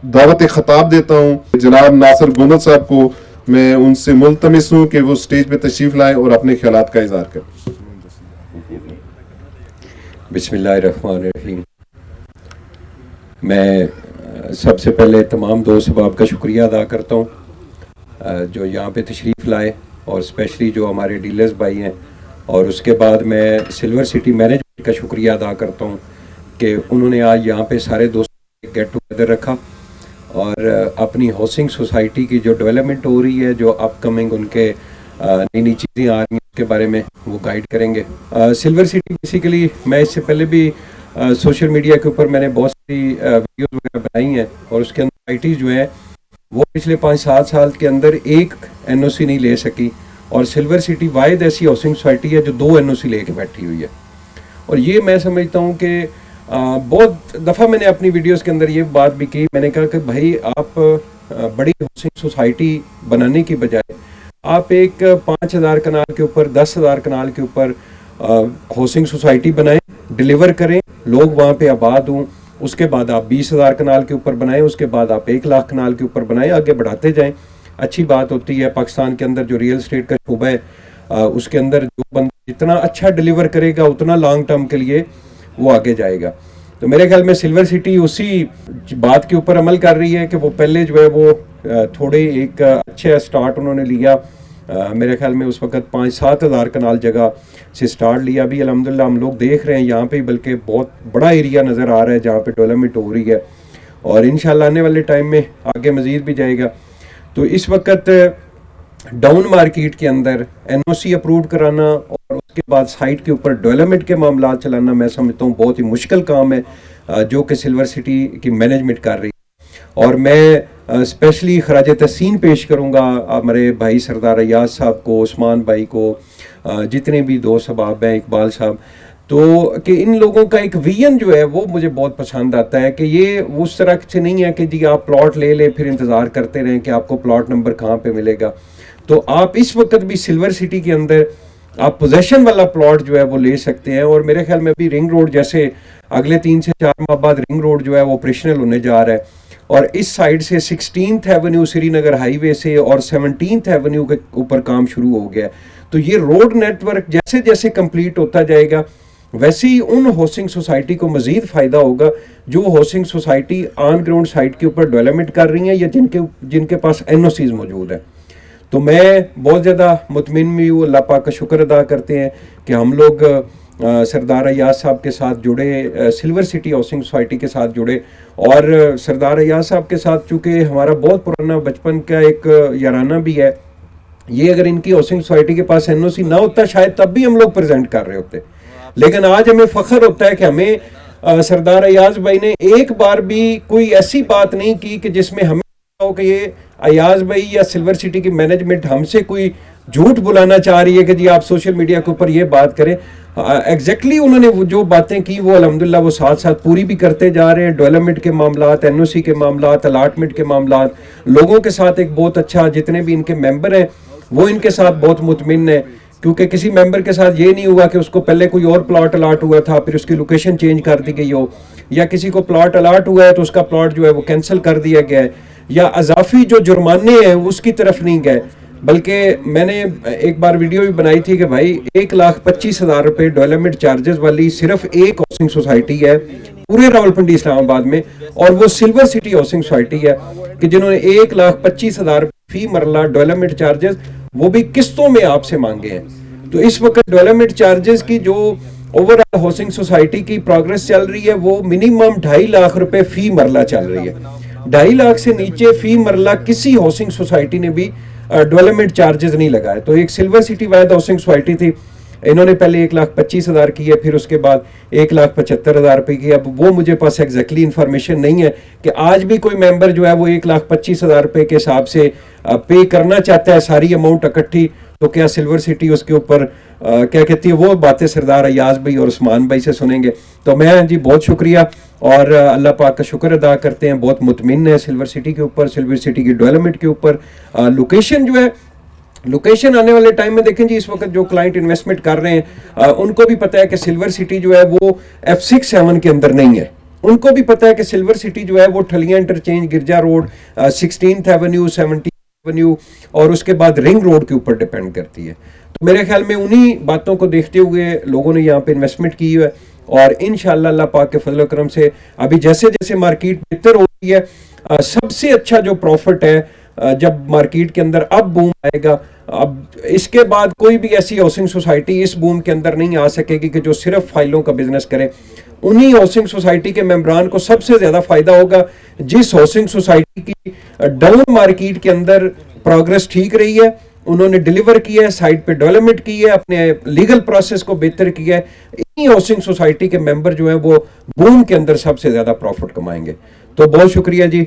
دعوت خطاب دیتا ہوں جناب ناصر گنت صاحب کو. میں ان سے ملتمس ہوں کہ وہ اسٹیج پہ تشریف لائیں اور اپنے خیالات کا اظہار کریں. بسم اللہ الرحمن الرحیم. میں سب سے پہلے تمام دوست احباب کا شکریہ ادا کرتا ہوں جو یہاں پہ تشریف لائے، اور اسپیشلی جو ہمارے ڈیلرز بھائی ہیں. اور اس کے بعد میں سلور سٹی مینجمنٹ کا شکریہ ادا کرتا ہوں کہ انہوں نے آج یہاں پہ سارے دوستوں گیٹ ٹوگیدر رکھا اور اپنی ہاؤسنگ سوسائٹی کی جو ڈیولپمنٹ ہو رہی ہے، جو اپ کمنگ ان کے نئی نئی چیزیں آ رہی ہیں، اس کے بارے میں وہ گائیڈ کریں گے. سلور سٹی بیسیکلی میں اس سے پہلے بھی سوشل میڈیا کے اوپر میں نے بہت سی ویڈیوز وغیرہ بنائی ہیں، اور اس کے اندر آئی ٹیز جو ہیں وہ پچھلے 5-7 سال کے اندر ایک این او سی نہیں لے سکی، اور سلور سٹی واحد ایسی ہاؤسنگ سوسائٹی ہے جو 2 این او سی لے کے بیٹھی ہوئی ہے. اور یہ میں سمجھتا ہوں کہ بہت دفعہ میں نے اپنی ویڈیوز کے اندر یہ بات بھی کی. میں نے کہا کہ بھائی آپ بڑی ہاؤسنگ سوسائٹی بنانے کی بجائے آپ ایک 5,000 کنال کے اوپر 10,000 کنال کے اوپر ہاؤسنگ سوسائٹی بنائیں، ڈیلیور کریں، لوگ وہاں پہ آباد ہوں. اس کے بعد آپ 20,000 کنال کے اوپر بنائیں، اس کے بعد آپ 1,00,000 کنال کے اوپر بنائیں، آگے بڑھاتے جائیں. اچھی بات ہوتی ہے پاکستان کے اندر جو ریئل اسٹیٹ کا شعبہ ہے اس کے اندر جو بندہ جتنا اچھا ڈیلیور کرے گا اتنا لانگ ٹرم کے لیے وہ آگے جائے گا. تو میرے خیال میں سلور سٹی اسی بات کے اوپر عمل کر رہی ہے کہ وہ پہلے جو ہے وہ تھوڑے ایک اچھا سٹارٹ انہوں نے لیا. میرے خیال میں اس وقت 5-7 ہزار کنال جگہ سے سٹارٹ لیا. ابھی الحمدللہ ہم لوگ دیکھ رہے ہیں یہاں پہ بلکہ بہت بڑا ایریا نظر آ رہا ہے جہاں پہ ڈیولپمنٹ ہو رہی ہے، اور انشاءاللہ آنے والے ٹائم میں آگے مزید بھی جائے گا. تو اس وقت ڈاؤن مارکیٹ کے اندر این او سی اپروو کرانا اور اس کے بعد سائٹ کے اوپر ڈیولپمنٹ کے معاملات چلانا میں سمجھتا ہوں بہت ہی مشکل کام ہے جو کہ سلور سٹی کی مینجمنٹ کر رہی ہے. اور میں اسپیشلی خراج تحسین پیش کروں گا ہمارے بھائی سردار ایاز صاحب کو، عثمان بھائی کو، جتنے بھی دوست احباب ہیں، اقبال صاحب، تو کہ ان لوگوں کا ایک ویژن جو ہے وہ مجھے بہت پسند آتا ہے کہ یہ اس طرح سے نہیں ہے کہ جی آپ پلاٹ لے لیں پھر انتظار کرتے رہیں کہ آپ کو پلاٹ نمبر کہاں پہ ملے گا. تو آپ اس وقت بھی سلور سٹی کے اندر آپ پوزیشن والا پلاٹ جو ہے وہ لے سکتے ہیں. اور میرے خیال میں ابھی رنگ روڈ جیسے اگلے 3 سے 4 ماہ بعد رنگ روڈ جو ہے وہ آپریشنل ہونے جا رہا ہے، اور اس سائڈ سے 16th ایونیو سری نگر ہائی وے سے اور 17th ایونیو کے اوپر کام شروع ہو گیا. تو یہ روڈ نیٹ ورک جیسے جیسے کمپلیٹ ہوتا جائے گا ویسے ہی ان ہاؤسنگ سوسائٹی کو مزید فائدہ ہوگا جو housing society on ground site کے اوپر ڈیولپمنٹ کر رہی ہیں یا جن کے پاس این او سیز موجود ہیں. تو میں بہت زیادہ مطمئن بھی ہوں. اللہ پاک کا شکر ادا کرتے ہیں کہ ہم لوگ سردار ایاز صاحب کے ساتھ جڑے، سلور سٹی ہاؤسنگ سوسائٹی کے ساتھ جڑے، اور سردار ایاز صاحب کے ساتھ چونکہ ہمارا بہت پرانا بچپن کا ایک یارانہ بھی ہے. یہ اگر ان کی ہاؤسنگ سوسائٹی کے پاس این او سی نہ ہوتا شاید تب بھی ہم لوگ پریزنٹ کر رہے ہوتے، لیکن آج ہمیں فخر ہوتا ہے کہ ہمیں سردار ایاز بھائی نے ایک بار بھی کوئی ایسی بات نہیں کی کہ جس میں ہمیں ہو کہ یہ ایاز بھائی یا سلور سٹی کی مینجمنٹ ہم سے کوئی جھوٹ بلانا چاہ رہی ہے کہ جی آپ سوشل میڈیا کے اوپر یہ بات کریں. ایگزیکٹلی انہوں نے جو باتیں کی وہ الحمدللہ وہ ساتھ ساتھ پوری بھی کرتے جا رہے ہیں. ڈیولپمنٹ کے معاملات، این او سی کے معاملات، الاٹمنٹ کے معاملات، لوگوں کے ساتھ ایک بہت اچھا، جتنے بھی ان کے ممبر ہیں وہ ان کے ساتھ بہت مطمئن ہیں، کیونکہ کسی ممبر کے ساتھ یہ نہیں ہوا کہ اس کو پہلے کوئی اور پلاٹ الاٹ ہوا تھا پھر اس کی لوکیشن چینج کر دی گئی ہو، یا کسی کو پلاٹ الاٹ ہوا ہے تو اس کا پلاٹ جو ہے وہ کینسل کر دیا گیا ہے، یا اضافی جو جرمانے ہیں اس کی طرف نہیں گئے. بلکہ میں نے ایک بار ویڈیو بھی بنائی تھی کہ بھائی 1,25,000 روپے ڈیولپمنٹ چارجز والی صرف ایک ہاؤسنگ سوسائٹی ہے پورے راولپنڈی اسلام آباد میں، اور وہ سلور سٹی ہاؤسنگ سوسائٹی ہے کہ جنہوں نے 1,25,000 فی مرلہ ڈیولپمنٹ چارجز وہ بھی قسطوں میں آپ سے مانگے ہیں. تو اس وقت ڈیولپمنٹ چارجز کی جو اوور آل ہاؤسنگ سوسائٹی کی پروگرس چل رہی ہے وہ منیمم 2.5 لاکھ روپے فی مرلہ چل رہی ہے. 2.5 لاکھ سے نیچے فی مرلہ کسی ہاؤسنگ سوسائٹی نے بھی ڈیولپمنٹ چارجز نہیں لگائے. تو ایک سلور سٹی واحد ہاؤسنگ سوسائٹی تھی، انہوں نے پہلے 1,25,000 کی ہے، پھر اس کے بعد 1,75,000 روپے کی. اب وہ مجھے پاس ایگزیکٹلی انفارمیشن نہیں ہے کہ آج بھی کوئی ممبر جو ہے وہ 1,25,000 روپے کے حساب سے پے کرنا چاہتا ہے ساری اماؤنٹ اکٹھی، تو کیا سلور سٹی اس کے اوپر کیا کہتی ہے؟ وہ باتیں سردار ایاز بھائی اور عثمان بھائی سے سنیں گے. تو میں جی بہت شکریہ اور اللہ پاک کا شکر ادا کرتے ہیں، بہت مطمئن ہے سلور سٹی کے اوپر، سلور سٹی کی ڈیولپمنٹ کے اوپر. لوکیشن جو ہے، لوکیشن آنے والے ٹائم میں دیکھیں جی اس وقت جو کلائنٹ انویسٹمنٹ کر رہے ہیں ان کو بھی پتہ ہے کہ سلور سٹی جو ہے وہ F6-7 کے اندر نہیں ہے. ان کو بھی پتہ ہے کہ سلور سٹی جو ہے وہ ٹھلیاں انٹرچینج، گرجا road, 16th avenue, 17th avenue اور اس کے بعد رنگ روڈ کے اوپر ڈیپینڈ کرتی ہے. تو میرے خیال میں انہی باتوں کو دیکھتے ہوئے لوگوں نے یہاں پہ انویسٹمنٹ کی ہے، اور انشاءاللہ اللہ پاک کے فضل و کرم سے ابھی جیسے جیسے مارکیٹ بہتر ہو رہی ہے، سب سے اچھا جو پروفٹ ہے جب مارکیٹ کے اندر اب بوم آئے گا. اب اس کے بعد کوئی بھی ایسی ہاؤسنگ سوسائٹی اس بوم کے اندر نہیں آ سکے گی کہ جو صرف فائلوں کا بزنس کرے. انہی ہاؤسنگ سوسائٹی کے ممبران کو سب سے زیادہ فائدہ ہوگا جس ہاؤسنگ سوسائٹی کی ڈاؤن مارکیٹ کے اندر پروگرس ٹھیک رہی ہے، انہوں نے ڈیلیور کیا ہے، سائٹ پہ ڈیولپمنٹ کی ہے، اپنے لیگل پروسیس کو بہتر کیا ہے. انہی ہاؤسنگ سوسائٹی کے ممبر جو ہیں وہ بوم کے اندر سب سے زیادہ پروفٹ کمائیں گے. تو بہت شکریہ جی.